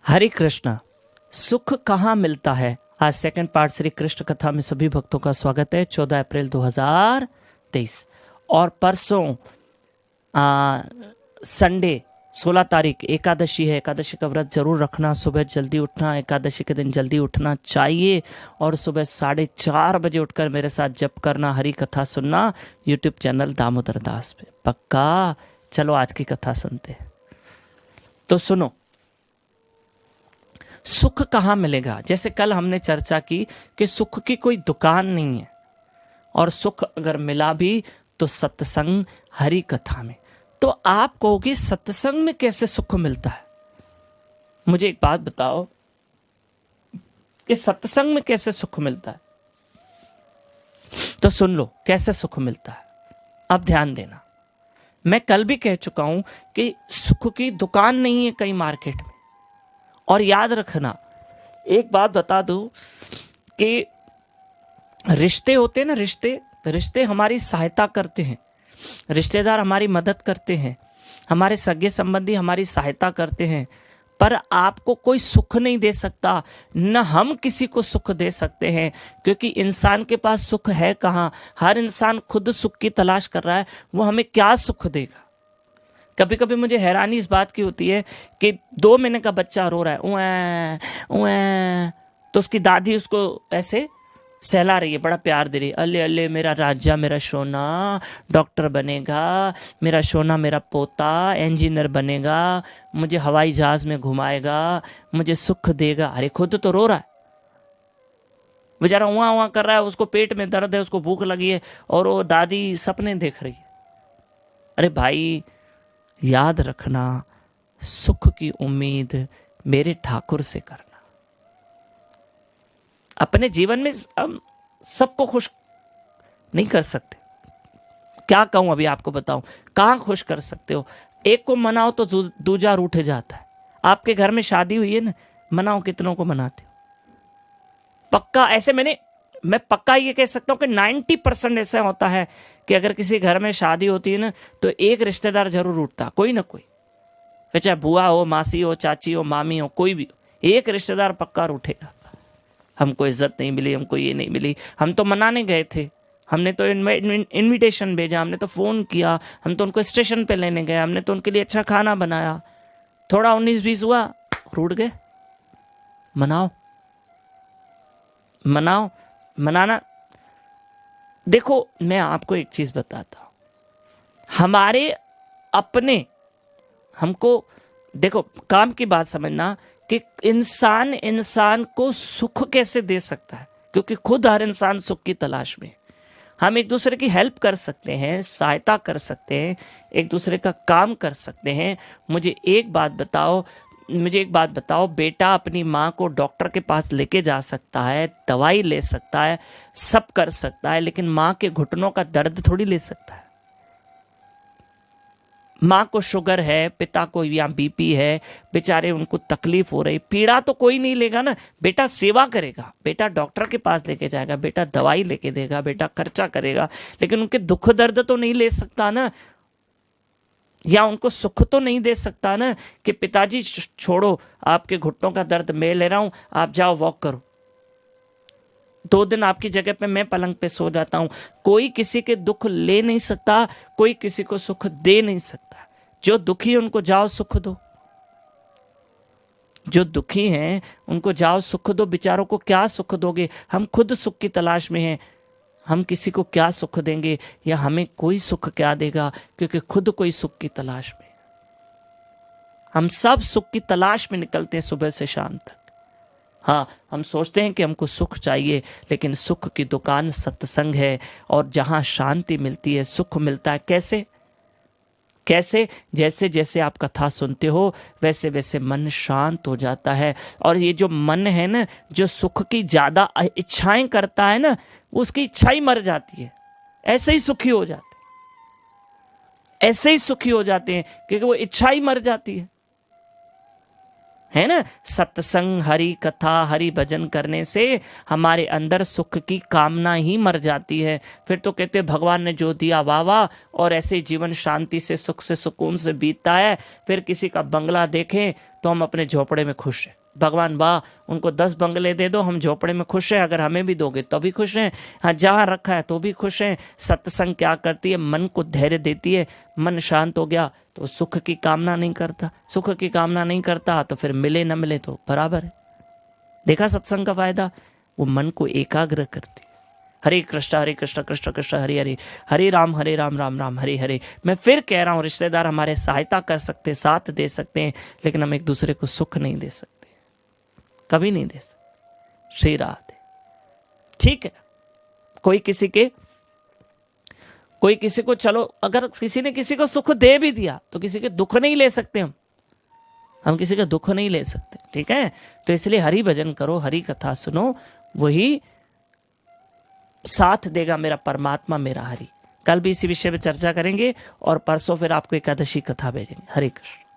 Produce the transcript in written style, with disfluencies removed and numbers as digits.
हरे कृष्णा। सुख कहाँ मिलता है? आज सेकंड पार्ट श्री कृष्ण कथा में सभी भक्तों का स्वागत है। 14 अप्रैल 2023 और परसों संडे 16 तारीख एकादशी है। एकादशी का व्रत जरूर रखना। सुबह जल्दी उठना, एकादशी के दिन जल्दी उठना चाहिए और सुबह 4:30 बजे उठकर मेरे साथ जप करना, हरी कथा सुनना यूट्यूब चैनल दामोदर दास पे। पक्का? चलो आज की कथा सुनते हैं। तो सुनो, सुख कहाँ मिलेगा? जैसे कल हमने चर्चा की कि सुख की कोई दुकान नहीं है और सुख अगर मिला भी तो सत्संग हरि कथा में। तो आप कहोगे सत्संग में कैसे सुख मिलता है? मुझे एक बात बताओ कि सत्संग में कैसे सुख मिलता है। तो सुन लो कैसे सुख मिलता है। अब ध्यान देना, मैं कल भी कह चुका हूं कि सुख की दुकान नहीं है कहीं मार्केट में। और याद रखना, एक बात बता दूं कि रिश्ते होते हैं ना, रिश्ते हमारी सहायता करते हैं, रिश्तेदार हमारी मदद करते हैं, हमारे सगे संबंधी हमारी सहायता करते हैं, पर आपको कोई सुख नहीं दे सकता, न हम किसी को सुख दे सकते हैं, क्योंकि इंसान के पास सुख है कहाँ। हर इंसान खुद सुख की तलाश कर रहा है, वो हमें क्या सुख देगा। कभी कभी मुझे हैरानी इस बात की होती है कि 2 महीने का बच्चा रो रहा है, उए उए, तो उसकी दादी उसको ऐसे सहला रही है, बड़ा प्यार दे रही है, अल्ले अल्ले मेरा राजा, मेरा सोना डॉक्टर बनेगा, मेरा सोना मेरा पोता इंजीनियर बनेगा, मुझे हवाई जहाज में घुमाएगा, मुझे सुख देगा। अरे खुद तो रो रहा है बेचारा, उआ उआ कर रहा है, उसको पेट में दर्द है, उसको भूख लगी है और वो दादी सपने देख रही है। अरे भाई याद रखना, सुख की उम्मीद मेरे ठाकुर से करना। अपने जीवन में हम सबको खुश नहीं कर सकते। क्या कहूं अभी आपको बताऊं, कहां खुश कर सकते हो? एक को मनाओ तो दूजा रूठ जाता है। आपके घर में शादी हुई है ना, मनाओ, कितनों को मनाते हो? पक्का ऐसे मैं पक्का ये कह सकता हूं कि 90% ऐसा होता है कि अगर किसी घर में शादी होती है ना, तो एक रिश्तेदार जरूर उठता, कोई ना कोई, चाहे बुआ हो, मासी हो, चाची हो, मामी हो, कोई भी हो, एक रिश्तेदार पक्का उठेगा। हमको इज्जत नहीं मिली, हमको ये नहीं मिली। हम तो मनाने गए थे, हमने तो इनविटेशन भेजा, हमने तो फोन किया, हम तो उनको स्टेशन पे लेने गए, हमने तो उनके लिए अच्छा खाना बनाया। थोड़ा 19-20 हुआ, रूठ गए। मनाओ मनाओ, मनाना। देखो मैं आपको एक चीज बताता हूं, हमारे अपने, हमको देखो काम की बात समझना कि इंसान को सुख कैसे दे सकता है, क्योंकि खुद हर इंसान सुख की तलाश में है। हम एक दूसरे की हेल्प कर सकते हैं, सहायता कर सकते हैं, एक दूसरे का काम कर सकते हैं। मुझे एक बात बताओ, बेटा अपनी माँ को डॉक्टर के पास लेके जा सकता है, दवाई ले सकता है, सब कर सकता है, लेकिन माँ के घुटनों का दर्द थोड़ी ले सकता है। माँ को शुगर है, पिता को या बीपी है, बेचारे उनको तकलीफ हो रही, पीड़ा तो कोई नहीं लेगा ना। बेटा सेवा करेगा, बेटा डॉक्टर के पास लेके जाएगा, बेटा दवाई लेके देगा, बेटा खर्चा करेगा, लेकिन उनके दुख दर्द तो नहीं ले सकता ना, या उनको सुख तो नहीं दे सकता ना कि पिताजी छोड़ो, आपके घुटनों का दर्द मैं ले रहा हूं, आप जाओ वॉक करो, 2 दिन आपकी जगह पे मैं पलंग पे सो जाता हूं। कोई किसी के दुख ले नहीं सकता, कोई किसी को सुख दे नहीं सकता। जो दुखी है उनको जाओ सुख दो, जो दुखी हैं उनको जाओ सुख दो। बेचारों को क्या सुख दोगे? हम खुद सुख की तलाश में हैं, हम किसी को क्या सुख देंगे, या हमें कोई सुख क्या देगा, क्योंकि खुद कोई सुख की तलाश में। हम सब सुख की तलाश में निकलते हैं सुबह से शाम तक। हाँ, हम सोचते हैं कि हमको सुख चाहिए, लेकिन सुख की दुकान सत्संग है, और जहां शांति मिलती है सुख मिलता है। कैसे? जैसे जैसे आप कथा सुनते हो वैसे वैसे मन शांत हो जाता है, और ये जो मन है ना, जो सुख की ज्यादा इच्छाएं करता है ना, उसकी इच्छा ही मर जाती है। ऐसे ही सुखी हो जाते हैं, क्योंकि वो इच्छा ही मर जाती है। है ना। सत्संग, हरि कथा, हरि भजन करने से हमारे अंदर सुख की कामना ही मर जाती है। फिर तो कहते भगवान ने जो दिया वाह वाह, और ऐसे जीवन शांति से, सुख से, सुकून से बीतता है। फिर किसी का बंगला देखें तो हम अपने झोपड़े में खुश हैं। भगवान वाह, उनको 10 बंगले दे दो, हम झोपड़े में खुश हैं, अगर हमें भी दोगे तो भी खुश हैं। हाँ, जहाँ रखा है तो भी खुश हैं। सत्संग क्या करती है? मन को धैर्य देती है। मन शांत हो गया तो सुख की कामना नहीं करता, सुख की कामना नहीं करता तो फिर मिले न मिले तो बराबर है। देखा सत्संग का फायदा? वो मन को एकाग्र करती है। हरे कृष्ण कृष्ण कृष्ण हरे हरे, हरे राम राम राम हरे हरे। मैं फिर कह रहा हूं, रिश्तेदार हमारे सहायता कर सकते, साथ दे सकते हैं, लेकिन हम एक दूसरे को सुख नहीं दे सकते, कभी नहीं दे सकते। श्री राधे। ठीक है, कोई किसी को चलो, अगर किसी ने किसी को सुख दे भी दिया तो किसी के दुख नहीं ले सकते हम किसी का दुख नहीं ले सकते। ठीक है, तो इसलिए हरि भजन करो, हरि कथा सुनो, वही साथ देगा मेरा परमात्मा, मेरा हरि। कल भी इसी विषय पे चर्चा करेंगे और परसों फिर आपको एकादशी कथा भेजेंगे। हरे कृष्ण।